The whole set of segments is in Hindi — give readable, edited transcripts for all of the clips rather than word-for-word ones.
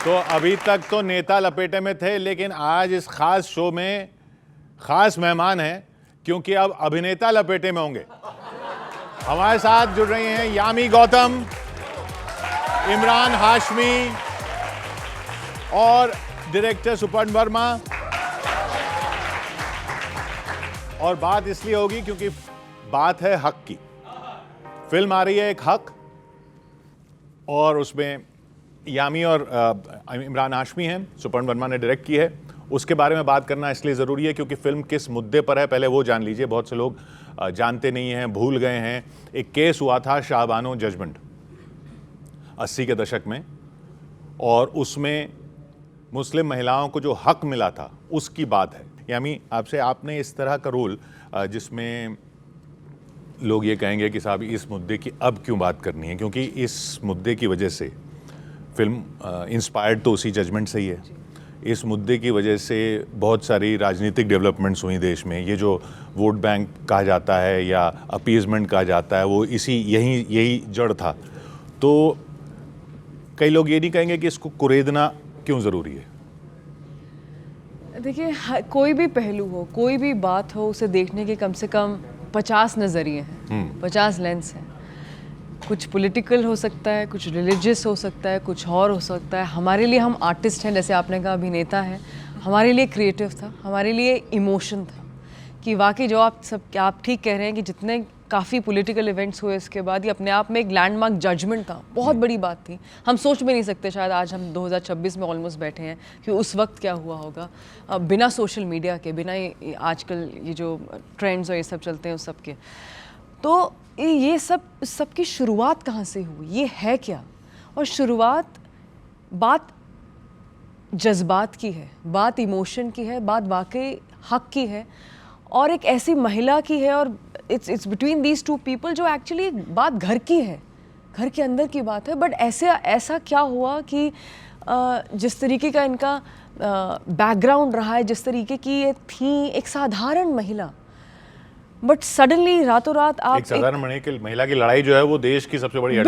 तो अभी तक तो नेता लपेटे में थे, लेकिन आज इस खास शो में खास मेहमान हैं, क्योंकि अब अभिनेता लपेटे में होंगे। हमारे साथ जुड़ रही हैं यामी गौतम, इमरान हाशमी और डायरेक्टर सुपर्ण वर्मा। और बात इसलिए होगी क्योंकि बात है हक की। फिल्म आ रही है एक हक, और उसमें यामी और इमरान हाशमी हैं, सुपर्ण वर्मा ने डायरेक्ट की है। उसके बारे में बात करना इसलिए ज़रूरी है क्योंकि फिल्म किस मुद्दे पर है पहले वो जान लीजिए। बहुत से लोग जानते नहीं हैं, भूल गए हैं। एक केस हुआ था शाहबानो जजमेंट 80 के दशक में, और उसमें मुस्लिम महिलाओं को जो हक मिला था उसकी बात है। यामी, आपसे, आपने इस तरह का रोल जिसमें लोग ये कहेंगे कि साहब इस मुद्दे की अब क्यों बात करनी है, क्योंकि इस मुद्दे की वजह से फिल्म इंस्पायर्ड तो उसी जजमेंट से ही है। इस मुद्दे की वजह से बहुत सारी राजनीतिक डेवलपमेंट्स हुई देश में। ये जो वोट बैंक कहा जाता है या अपीजमेंट कहा जाता है, वो यही जड़ था। तो कई लोग ये नहीं कहेंगे कि इसको कुरेदना क्यों ज़रूरी है? देखिए, कोई भी पहलू हो, कोई भी बात हो, उसे देखने के कम से कम 50 नज़रिए हैं, 50 लेंस हैं। कुछ पॉलिटिकल हो सकता है, कुछ रिलीजियस हो सकता है, कुछ और हो सकता है। हमारे लिए, हम आर्टिस्ट हैं, जैसे आपने कहा अभिनेता हैं, हमारे लिए क्रिएटिव था, हमारे लिए इमोशन था कि वाकई जो आप ठीक कह रहे हैं कि जितने काफ़ी पॉलिटिकल इवेंट्स हुए इसके बाद, ये अपने आप में एक लैंडमार्क जजमेंट था, बहुत बड़ी बात थी। हम सोच भी नहीं सकते शायद आज हम 2026 में ऑलमोस्ट बैठे हैं कि उस वक्त क्या हुआ होगा, बिना सोशल मीडिया के, बिना आजकल ये जो ट्रेंड्स और ये सब चलते हैं उस सब के। तो ये सब की शुरुआत कहाँ से हुई, ये है क्या? और शुरुआत, बात जज्बात की है, बात इमोशन की है, बात वाकई हक की है, और एक ऐसी महिला की है, और it's between these two people, जो एक्चुअली बात घर की है, घर के अंदर की बात है। बट ऐसा क्या हुआ कि जिस तरीके का इनका बैकग्राउंड रहा है, जिस तरीके की ये थी, एक साधारण महिला, बट सडनली रातों रात आप एक साधारण महिला की लड़ाई जो है वो देश की सबसे बड़ी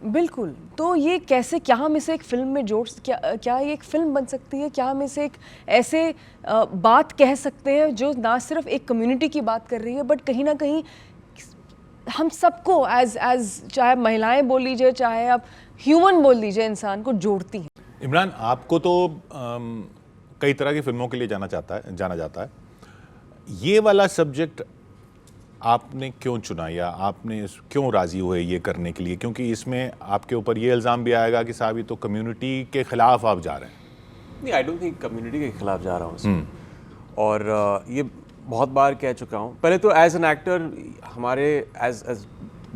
बिल्कुल। तो ये कैसे, क्या हम इसे एक फिल्म में क्या ये एक फिल्म बन सकती है? क्या हम इसे एक ऐसे बात कह सकते हैं जो ना सिर्फ एक कम्युनिटी की बात कर रही है, बट कहीं ना कहीं हम सबको एज चाहे महिलाएं बोल लीजिए, चाहे आप ह्यूमन बोल लीजिए, इंसान को जोड़ती है। इमरान, आपको तो कई तरह की फिल्मों के लिए जाना जाता है। ये वाला सब्जेक्ट आपने क्यों चुना, या आपने क्यों राजी हुए ये करने के लिए? क्योंकि इसमें आपके ऊपर ये इल्ज़ाम भी आएगा कि साहब ये तो कम्युनिटी के खिलाफ आप जा रहे हैं। नहीं, आई डोंट थिंक कम्युनिटी के खिलाफ जा रहा हूँ इसमें। और ये बहुत बार कह चुका हूँ। पहले तो एज एन एक्टर, हमारे as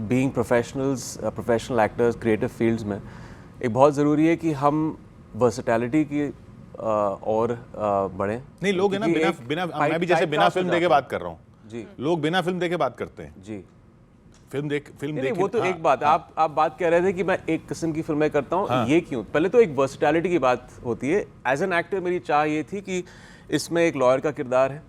being professional actors creative fields में एक बहुत ज़रूरी है कि हम वर्सेटैलिटी की और बढ़ें। नहीं, लोग है ना, बिना मैं भी जैसे बिना फिल्म देखे बात कर रहा हूँ जी, लोग बिना फिल्म देखे बात करते हैं जी। फिल्म देख वो तो एक बात, आप बात कह रहे थे कि मैं एक किस्म की फिल्में करता हूँ, ये क्यों? पहले तो एक वर्सेटैलिटी की बात होती है। एज एन एक्टर मेरी चाह ये थी कि इसमें एक लॉयर का किरदार है,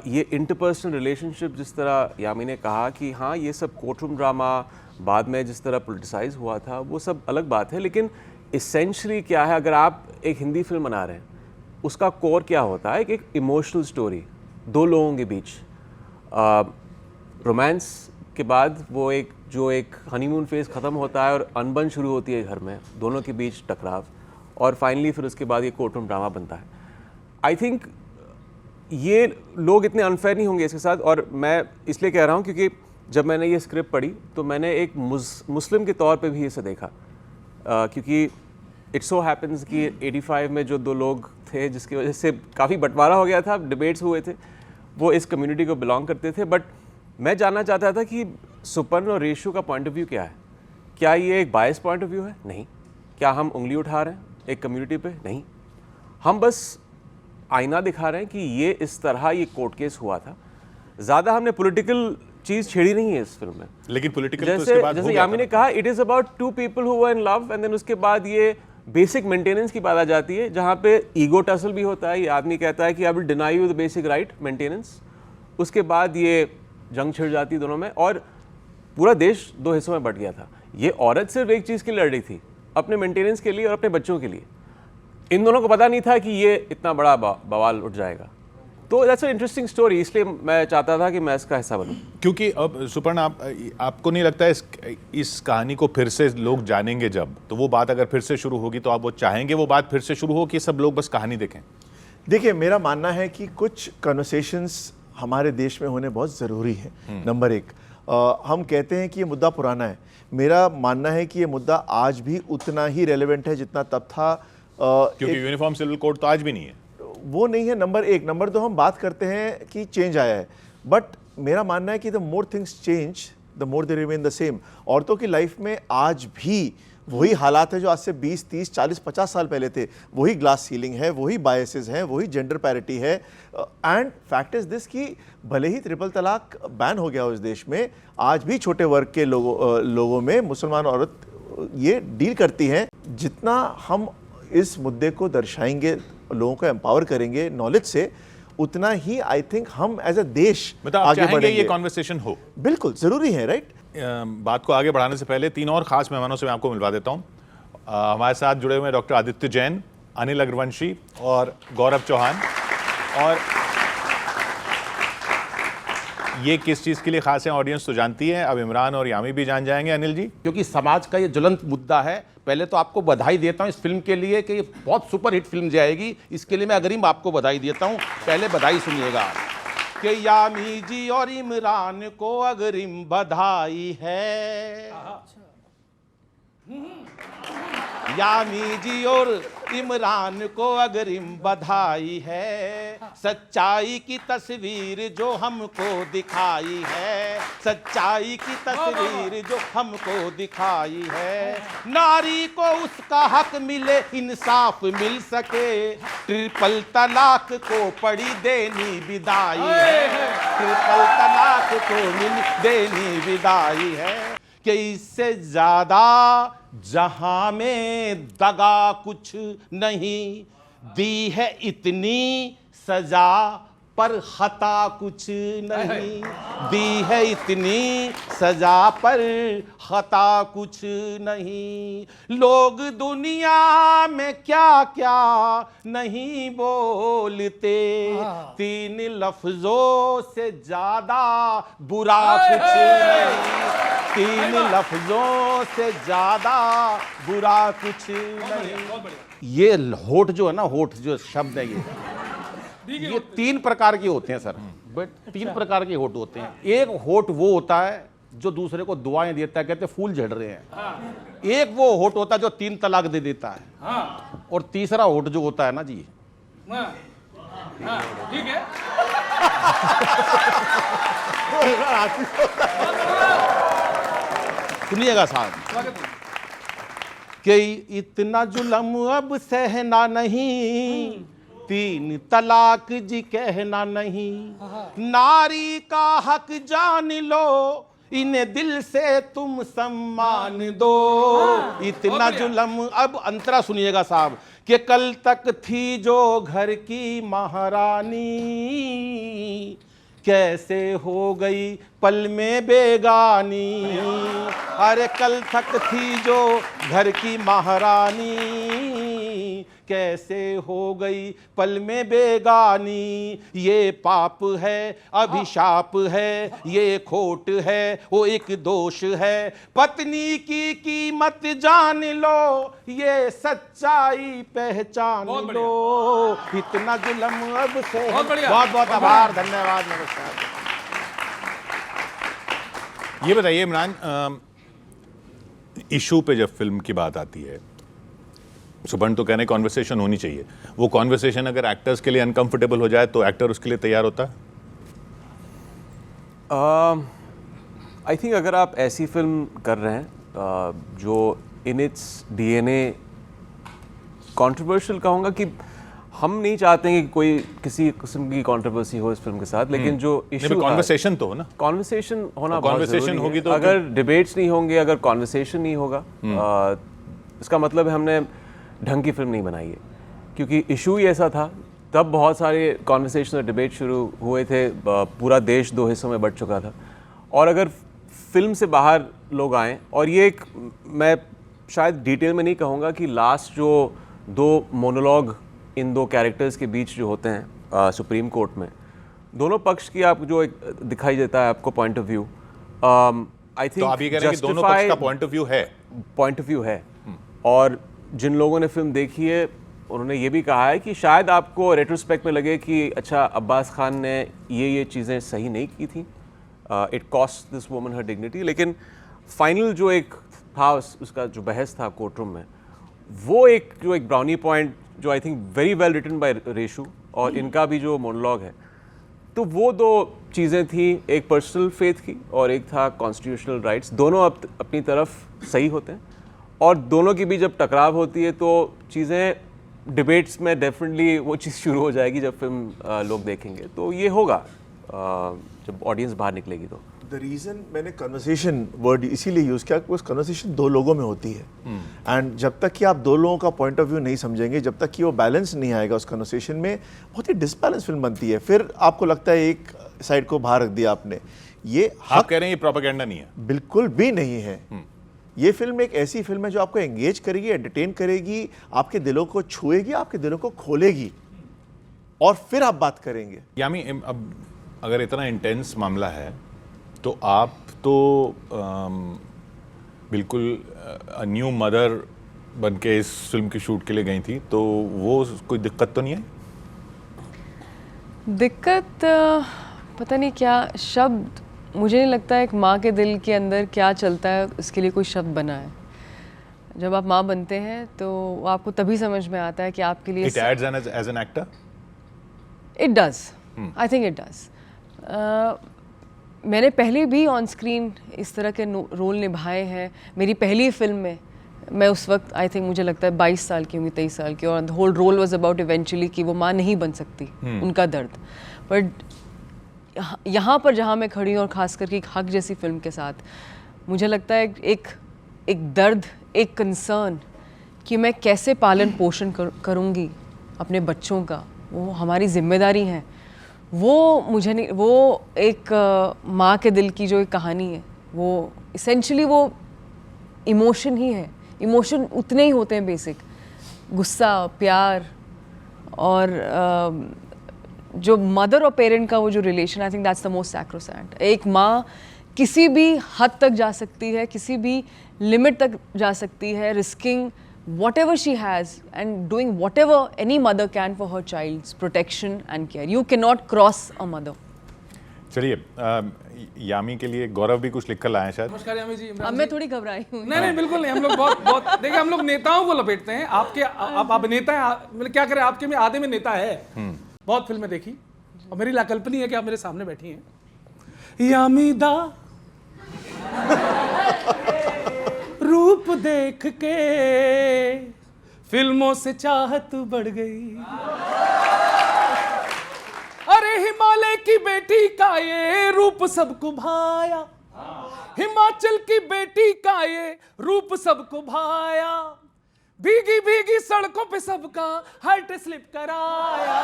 ये इंटरपर्सनल रिलेशनशिप, जिस तरह यामी ने कहा कि हाँ, ये सब कोर्टरूम ड्रामा बाद में जिस तरह पोलिटिसाइज हुआ था, वो सब अलग बात है। लेकिन इसेंशली क्या है, अगर आप एक हिंदी फिल्म बना रहे हैं, उसका कोर क्या होता है? एक इमोशनल स्टोरी, दो लोगों के बीच रोमांस के बाद वो एक हनीमून फेज ख़त्म होता है और अनबन शुरू होती है घर में, दोनों के बीच टकराव, और फाइनली फिर उसके बाद ये कोर्टरूम ड्रामा बनता है। आई थिंक ये लोग इतने अनफेयर नहीं होंगे इसके साथ। और मैं इसलिए कह रहा हूँ क्योंकि जब मैंने ये स्क्रिप्ट पढ़ी तो मैंने एक मुस्लिम के तौर पे भी इसे देखा, क्योंकि इट सो हैपन्स कि 85 में जो दो लोग थे जिसकी वजह से काफ़ी बंटवारा हो गया था, डिबेट्स हुए थे, वो इस कम्युनिटी को बिलोंग करते थे। बट मैं जानना चाहता था कि सुपर्ण और रेशु का पॉइंट ऑफ व्यू क्या है? क्या ये एक बायस पॉइंट ऑफ व्यू है? नहीं। क्या हम उंगली उठा रहे हैं एक कम्युनिटी पे? नहीं। हम बस आईना दिखा रहे हैं कि ये इस तरह ये कोर्ट केस हुआ था। ज़्यादा हमने पॉलिटिकल चीज़ छेड़ी नहीं है इस फिल्म में। लेकिन पॉलिटिकल जैसे यामी ने कहा, it is about two people who were in love, and then उसके बाद ये बेसिक मेंटेनेंस की बात आ जाती है, जहाँ पे ईगो टसल भी होता है। ये आदमी कहता है कि I will deny you the basic right maintenance. उसके बाद ये जंग छिड़ जाती है दोनों में, और पूरा देश दो हिस्सों में बट गया था। ये औरत सिर्फ एक चीज़ के लिए लड़ रही थी, अपने मेंटेनेंस के लिए और अपने बच्चों के लिए। इन दोनों को पता नहीं था कि ये इतना बड़ा बवाल उठ जाएगा। तो दैट्स अ इंटरेस्टिंग स्टोरी, इसलिए मैं चाहता था कि मैं इसका हिस्सा बनूं। क्योंकि अब सुपर्ण, आपको नहीं लगता इस कहानी को फिर से लोग जानेंगे जब, तो वो बात अगर फिर से शुरू होगी तो आप वो चाहेंगे वो बात फिर से शुरू हो कि सब लोग बस कहानी देखें? देखिए, मेरा मानना है कि कुछ कन्वर्सेशंस हमारे देश में होने बहुत ज़रूरी है। नंबर एक, हम कहते हैं कि ये मुद्दा पुराना है। मेरा मानना है कि ये मुद्दा आज भी उतना ही रेलेवेंट है जितना तब था। क्योंकि यूनिफॉर्म सिविल कोड तो आज भी नहीं है। वो नहीं है नंबर एक। नंबर दो, हम बात करते हैं कि चेंज आया है, बट मेरा मानना है कि the more things change the more they remain the same. औरतों की लाइफ में आज भी वही हालात है जो आज से 20, 30, 40, 50 साल पहले थे। वही ग्लास सीलिंग है, वही बायसेस हैं, वही जेंडर पैरिटी है। एंड फैक्ट इज दिस कि भले ही ट्रिपल तलाक बैन हो गया हो इस देश में, आज भी छोटे वर्ग के लोगों में मुसलमान औरत ये डील करती हैं। जितना हम इस मुद्दे को दर्शाएंगे, लोगों को एम्पावर करेंगे नॉलेज से, उतना ही आई थिंक हम एज अ देश मतलब आप आगे चाहेंगे बढ़ेंगे। ये कॉन्वर्सेशन हो? बिल्कुल ज़रूरी है, राइट। बात को आगे बढ़ाने से पहले 3 और खास मेहमानों से मैं आपको मिलवा देता हूं। हमारे साथ जुड़े हुए हैं डॉक्टर आदित्य जैन, अनिल अग्रवंशी और गौरव चौहान। और ये किस चीज़ के लिए खास है ऑडियंस तो जानती है, अब इमरान और यामी भी जान जाएंगे। अनिल जी, क्योंकि समाज का ये ज्वलंत मुद्दा है। पहले तो आपको बधाई देता हूं इस फिल्म के लिए कि ये बहुत सुपर हिट फिल्म जाएगी, इसके लिए मैं अग्रिम आपको बधाई देता हूं। पहले बधाई सुनिएगा कि यामी जी और इमरान को अग्रिम बधाई है। यामी जी और इमरान को अग्रिम बधाई है। सच्चाई की तस्वीर जो हमको दिखाई है, सच्चाई की तस्वीर जो हमको दिखाई है। नारी को उसका हक मिले, इंसाफ मिल सके, ट्रिपल तलाक को पड़ी देनी विदाई है। ट्रिपल तलाक को मिल देनी विदाई है कि इससे ज्यादा जहां में दगा कुछ नहीं, दी है इतनी सजा पर खता कुछ नहीं, दी है इतनी सजा पर खता कुछ नहीं। लोग दुनिया में क्या क्या नहीं बोलते, 3 लफ्जों से ज्यादा बुरा कुछ नहीं, 3 लफ्जों से ज्यादा बुरा कुछ नहीं। ये होठ जो है ना, होठ जो शब्द है ये 3 प्रकार के होते हैं सर। बट 3 प्रकार के होठ होते हैं। एक होठ वो होता है जो दूसरे को दुआएं देता है, कहते हैं फूल झड़ रहे हैं। एक वो होठ होता है जो 3 तलाक दे देता है। और तीसरा होठ जो होता है ना जी, ठीक है। सुनिएगा साहब, कि इतना जुल्म अब सहना नहीं, 3 तलाक जी कहना नहीं। नारी का हक जान लो, इन्हें दिल से तुम सम्मान दो। इतना जुल्म अब अंतरा सुनिएगा साहब, कि कल तक थी जो घर की महारानी, कैसे हो गई पल में बेगानी। अरे कल तक थी जो घर की महारानी, कैसे हो गई पल में बेगानी। ये पाप है, अभिशाप है, ये खोट है, वो एक दोष है। पत्नी की कीमत जान लो, ये सच्चाई पहचान लो। इतना जुल्म अब से। बहुत बढ़िया। बहुत बहुत आभार, धन्यवाद, नमस्कार। ये बताइए इमरान, इशू पे जब फिल्म की बात आती है, सुपर्ण तो कहने कॉन्वर्सेशन होनी चाहिए, वो कॉन्वर्सेशन अगर एक्टर्स के लिए अनकंफर्टेबल हो जाए तो एक्टर उसके लिए तैयार होता है? आई थिंक अगर आप ऐसी फिल्म कर रहे हैं जो इन इट्स डीएनए कंट्रोवर्शियल, कहूँगा कि हम नहीं चाहते हैं कि कोई किसी किस्म की कंट्रोवर्सी हो इस फिल्म के साथ, लेकिन जो इशू कॉन्वर्सेशन तो हो ना, कॉन्वर्सेशन होना बहुत कॉन्वर्सेशन ज़रूरी होगी है। तो अगर डिबेट्स नहीं होंगे, अगर कॉन्वर्सेशन नहीं होगा, इसका मतलब है हमने ढंग की फिल्म नहीं बनाई है। क्योंकि इशू ही ऐसा था, तब बहुत सारे कॉन्वर्सेशन और डिबेट शुरू हुए थे, पूरा देश 2 हिस्सों में बंट चुका था। और अगर फिल्म से बाहर लोग आएँ, और ये एक, मैं शायद डिटेल में नहीं कहूँगा कि लास्ट जो दो मोनोलॉग इन दो कैरेक्टर्स के बीच जो होते हैं सुप्रीम कोर्ट में, दोनों पक्ष की आप जो एक दिखाई देता है आपको पॉइंट ऑफ व्यू, आई तो आप ये कह रहे हैं कि दोनों पक्ष का पॉइंट ऑफ व्यू है। और जिन लोगों ने फिल्म देखी है उन्होंने ये भी कहा है कि शायद आपको रेट्रोस्पेक्ट में लगे कि अच्छा अब्बास खान ने ये चीज़ें सही नहीं की थी, it cost this woman her dignity, लेकिन फाइनल जो एक था उसका जो बहस था कोर्ट रूम में, वो एक जो एक ब्राउनी पॉइंट जो I think very well written by Reshu और इनका भी जो मोनोलॉग है, तो वो दो चीज़ें थी, एक पर्सनल फेथ की और एक था कॉन्स्टिट्यूशनल राइट्स। दोनों अपनी तरफ सही होते हैं और दोनों के बीच जब टकराव होती है तो चीज़ें डिबेट्स में डेफिनेटली वो चीज़ शुरू हो जाएगी जब फिल्म लोग देखेंगे, तो ये होगा जब ऑडियंस बाहर निकलेगी तो। द रीज़न मैंने कन्वर्सेशन वर्ड इसीलिए यूज़ किया कि उस कन्वर्सेशन दो लोगों में होती है एंड जब तक कि आप दो लोगों का पॉइंट ऑफ व्यू नहीं समझेंगे, जब तक कि वो बैलेंस नहीं आएगा उस कन्वर्सेशन में, बहुत ही डिसबैलेंस फिल्म बनती है। फिर आपको लगता है एक साइड को बाहर रख दिया आपने, ये आप कह रहे हैं ये प्रोपेगेंडा नहीं है? बिल्कुल भी नहीं है। ये फिल्म एक ऐसी फिल्म है जो आपको एंगेज करेगी, एंटरटेन करेगी, आपके दिलों को छुएगी, आपके दिलों को खोलेगी और फिर आप बात करेंगे। यामी अब अगर इतना इंटेंस मामला है तो आप तो बिल्कुल न्यू मदर बन के इस फिल्म की शूट के लिए गई थी, तो वो कोई दिक्कत तो नहीं है? दिक्कत पता नहीं क्या शब्द, मुझे नहीं लगता है एक माँ के दिल के अंदर क्या चलता है उसके लिए कोई शब्द बना है। जब आप माँ बनते हैं तो आपको तभी समझ में आता है कि आपके लिए It adds as an actor? It does. I think it does. मैंने पहले भी ऑन स्क्रीन इस तरह के रोल निभाए हैं। मेरी पहली फिल्म में मैं उस वक्त आई थिंक मुझे लगता है 22 साल की होंगी, 23 साल की, और the whole role was about eventually कि वो माँ नहीं बन सकती, उनका दर्द। बट यहाँ पर जहाँ मैं खड़ी हूँ और ख़ास करके एक हक जैसी फिल्म के साथ, मुझे लगता है एक दर्द, एक कंसर्न कि मैं कैसे पालन पोषण करूँगी अपने बच्चों का, वो हमारी जिम्मेदारी है। वो मुझे नहीं, वो एक माँ के दिल की जो एक कहानी है, वो इसेंशली वो इमोशन ही है। इमोशन उतने ही होते हैं बेसिक, गुस्सा, प्यार और जो मदर और पेरेंट का वो जो relation, I think that's the most sacrosanct. एक माँ किसी भी हद तक जा सकती है, किसी भी लिमिट तक जा सकती है, risking whatever she has and doing whatever any mother can for her child's protection and care. You cannot cross a mother. चलिए, यामी के लिए गौरव भी कुछ लिख कर लाए हैं शायद। नमस्कार यामी जी। अब मैं थोड़ी घबराई हूँ। नहीं बिल्कुल नहीं, हम लोग बहुत देखिए, हम लोग नेताओं को लपेटते हैं। आपके आप अभिनेता हैं, मतलब क्या करें, आपके में आधे में नेता है। बहुत फिल्में देखी और मेरी लाकल्पनी है कि आप मेरे सामने बैठी हैं। यामीदा रूप देख के फिल्मों से चाहत बढ़ गई, अरे हिमालय की बेटी का ये रूप सबको भाया, हिमाचल की बेटी का ये रूप सबको भाया, भीगी भीगी सड़कों पे सबका हार्ट स्लिप कराया,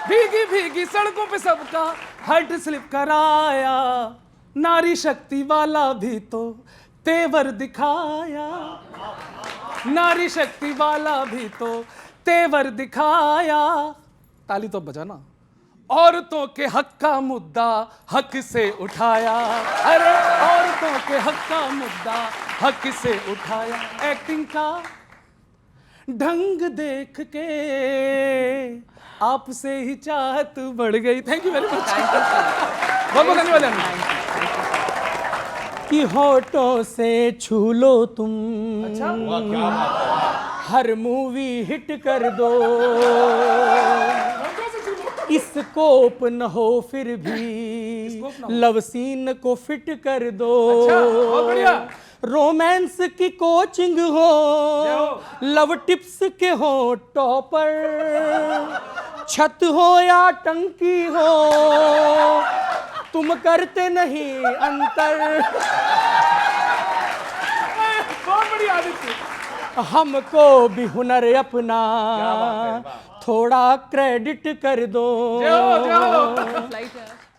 भीगी भीगी सड़कों पे सबका हार्ट स्लिप कराया, नारी शक्ति वाला भी तो तेवर दिखाया, नारी शक्ति वाला भी तो तेवर दिखाया। ताली तो बजाना। औरतों के हक का मुद्दा हक से उठाया, अरे औरतों के हक का मुद्दा हक से उठाया। एक्टिंग का ढंग देख के आपसे ही चाहत बढ़ गई। Thank you very much. बहुत बहुत धन्यवाद। कि होठों से छू लो तुम, अच्छा? हर मूवी हिट कर दो, स्कोप न हो फिर भी लव सीन को फिट कर दो, अच्छा, बहुत बढ़िया। रोमांस की कोचिंग हो, लव टिप्स के हो टॉपर, छत हो या टंकी हो, तुम करते नहीं अंतर। बहुत बढ़िया आदित्य। हमको भी हुनर अपना थोड़ा क्रेडिट कर दो,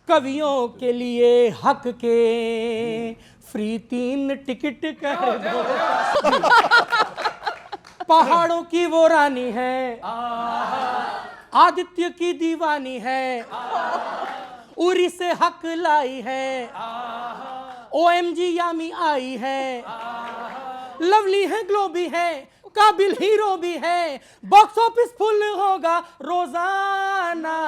कवियों के लिए हक के फ्री 3 टिकट कर दो। पहाड़ों की वो रानी है, आदित्य की दीवानी है, उरी से हक लाई है, OMG यामी आई है, लवली है, ग्लो भी है, काबिल हीरो भी है, बॉक्स ऑफिस फुल होगा रोजाना।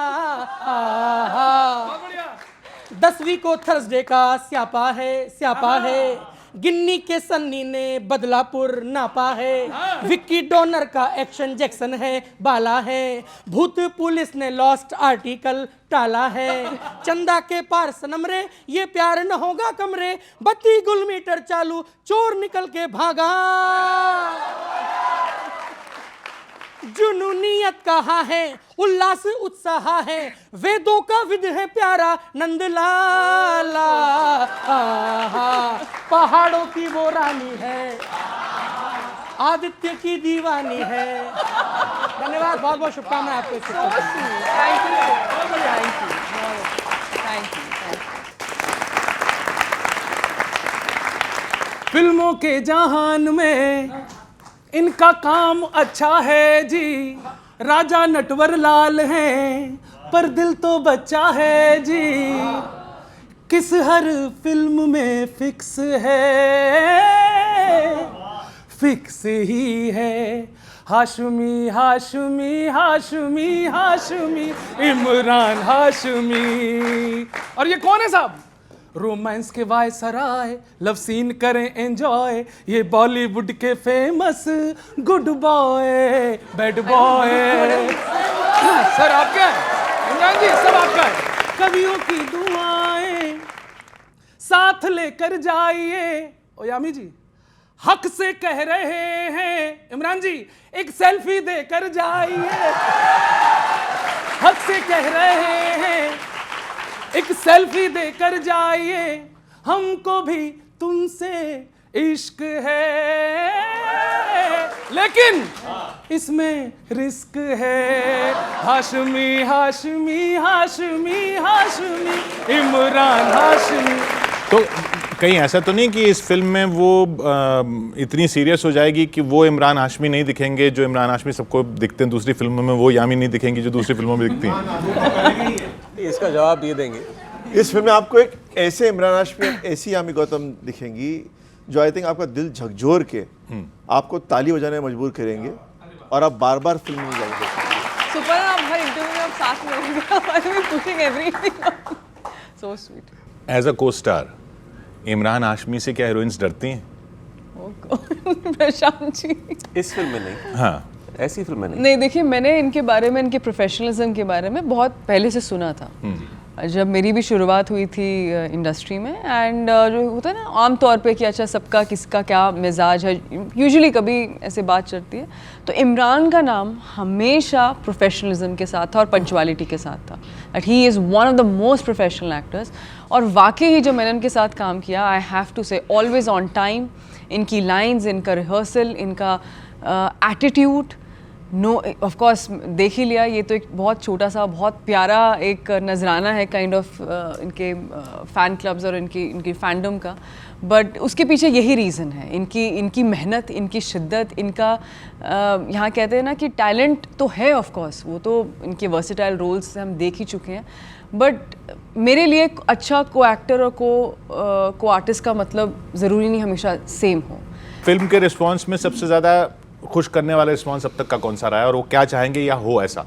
10वीं को थर्सडे का स्यापा है, गिन्नी के सन्नी ने बदलापुर नापा है, विक्की डोनर का एक्शन जैक्सन है, बाला है, भूत पुलिस ने लॉस्ट आर्टिकल टाला है, चंदा के पार सनम रे ये प्यार न होगा कमरे, 32 गुल मीटर चालू चोर निकल के भागा, जुनूनियत कहाँ है, उल्लास उत्साह है, वेदों का विद है प्यारा नंदलाला, पहाड़ों की वो रानी है, आदित्य की दीवानी है। धन्यवाद, बहुत बहुत शुभकामनाएं आपको। Thank you. फिल्मों के जहान में इनका काम अच्छा है जी, राजा नटवर लाल हैं पर दिल तो बच्चा है जी, किस हर फिल्म में फिक्स ही है, हाशमी हाशमी हाशमी हाशमी इमरान हाशमी। और ये कौन है साहब? रोमांस के वायसराय, लव सीन करें एंजॉय, ये बॉलीवुड के famous good boy bad boy. Sir आपका है इमरान जी, सब आपका है। कवियों की दुआएं साथ लेकर जाइए। ओ यामी जी, हक से कह रहे हैं इमरान जी, एक सेल्फी देकर जाइए। हक से कह रहे हैं, एक सेल्फी देकर जाइए, हमको भी तुमसे इश्क है, लेकिन इसमें रिस्क है। हाशमी हाशमी हाशमी हाशमी इमरान हाशमी। तो कहीं ऐसा तो नहीं कि इस फिल्म में वो इतनी सीरियस हो जाएगी कि वो इमरान हाशमी नहीं दिखेंगे जो इमरान हाशमी सबको दिखते हैं दूसरी फिल्मों में, वो यामी नहीं दिखेंगी जो दूसरी फिल्मों में दिखती हैं? इसका जवाब ये देंगे। इस फिल्म में आपको एक ऐसे इमरान हाशमी, ऐसी यामी गौतम दिखेंगी जो आई थिंक आपका दिल झकझोर के आपको ताली बजाने में मजबूर करेंगे और आप बार बार फिल्म नहीं जाएंगे। सुपर, आप हर इंटरव्यू में आप साथ में होंगे, pushing everything, so sweet. As a costar Imran Hashmi से क्या हीरोइंस डरती हैं? प्रशांत जी, इस फिल्म में नहीं, हाँ, ऐसी फिल्म में नहीं। नहीं देखिए, मैंने इनके बारे में, इनके प्रोफेशनलिज्म के बारे में बहुत पहले से सुना था, जब मेरी भी शुरुआत हुई थी इंडस्ट्री में। एंड जो होता है ना आम तौर पे कि अच्छा सबका किसका क्या मिजाज है, यूजुअली कभी ऐसे बात चलती है, तो इमरान का नाम हमेशा प्रोफेशनलिज्म के साथ था और पंचुअलिटी के साथ था, that he is one of the most professional actors. और वाकई ही जब मैंने इनके साथ काम किया, आई हैव टू से ऑलवेज ऑन टाइम, इनकी लाइंस, इनका रिहर्सल, इनका एटीट्यूड, नो ऑफ कोर्स देख ही लिया, ये तो एक बहुत छोटा सा बहुत प्यारा एक नजराना है काइंड ऑफ इनके फ़ैन क्लब्स और इनकी फैंडम का, बट उसके पीछे यही रीज़न है, इनकी मेहनत, इनकी शिद्दत, इनका यहाँ कहते हैं ना कि टैलेंट तो है ऑफ कोर्स, वो तो इनके वर्सेटाइल रोल्स से हम देख ही चुके हैं, बट मेरे लिए अच्छा को एक्टर और को आर्टिस्ट का मतलब ज़रूरी नहीं हमेशा सेम हो। फिल्म के रिस्पॉन्स में सबसे ज़्यादा खुश करने वाला रिस्पॉन्स अब तक का कौन सा रहा है और वो क्या चाहेंगे या हो ऐसा?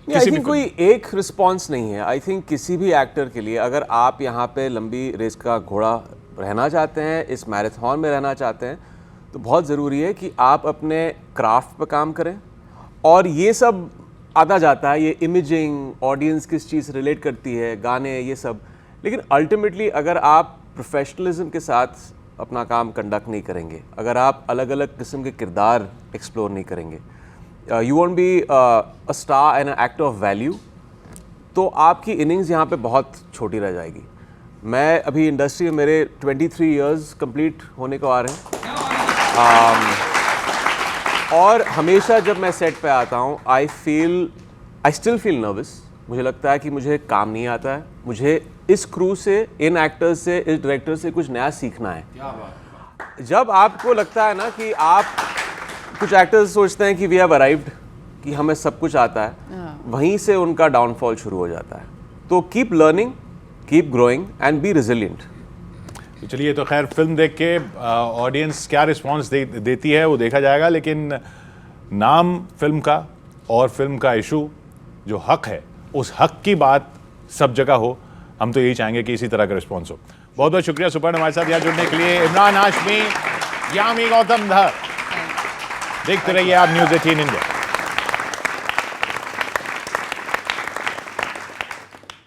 आई थिंक कोई एक रिस्पॉन्स नहीं है। आई थिंक किसी भी एक्टर के लिए अगर आप यहाँ पे लंबी रेस का घोड़ा रहना चाहते हैं, इस मैराथन में रहना चाहते हैं, तो बहुत ज़रूरी है कि आप अपने क्राफ्ट पर काम करें। और ये सब आता जाता है, ये इमेजिंग, ऑडियंस किस चीज़ रिलेट करती है, गाने, ये सब, लेकिन अल्टीमेटली अगर आप प्रोफेशनलिज्म के साथ अपना काम कंडक्ट नहीं करेंगे, अगर आप अलग अलग किस्म के किरदार एक्सप्लोर नहीं करेंगे, you want be a star and actor of value, तो आपकी इनिंग्स यहाँ पे बहुत छोटी रह जाएगी। मैं अभी इंडस्ट्री में मेरे 23 इयर्स कंप्लीट होने को आ रहे हैं, और हमेशा जब मैं सेट पे आता हूँ आई स्टिल फील नर्वस। मुझे लगता है कि मुझे काम नहीं आता है, मुझे इस क्रू से, इन एक्टर्स से, इस डायरेक्टर से कुछ नया सीखना है। जब आपको लगता है ना कि आप कुछ एक्टर्स सोचते हैं कि वी हैव अराइव्ड, कि हमें सब कुछ आता है, वहीं से उनका डाउनफॉल शुरू हो जाता है। तो keep learning, keep growing and be resilient. तो चलिए, तो खैर फिल्म देख के ऑडियंस क्या रिस्पांस देती है वो देखा जाएगा, लेकिन नाम फिल्म का और फिल्म का इशू जो हक है, उस हक की बात सब जगह हो। हम तो यही चाहेंगे कि इसी तरह का रिस्पॉन्स हो। बहुत बहुत शुक्रिया सुपर्ण हमारे साथ यहाँ जुड़ने के लिए। इमरान हाशमी, यामी गौतम धर। देखते रहिए आप न्यूज़ 18 इंडिया।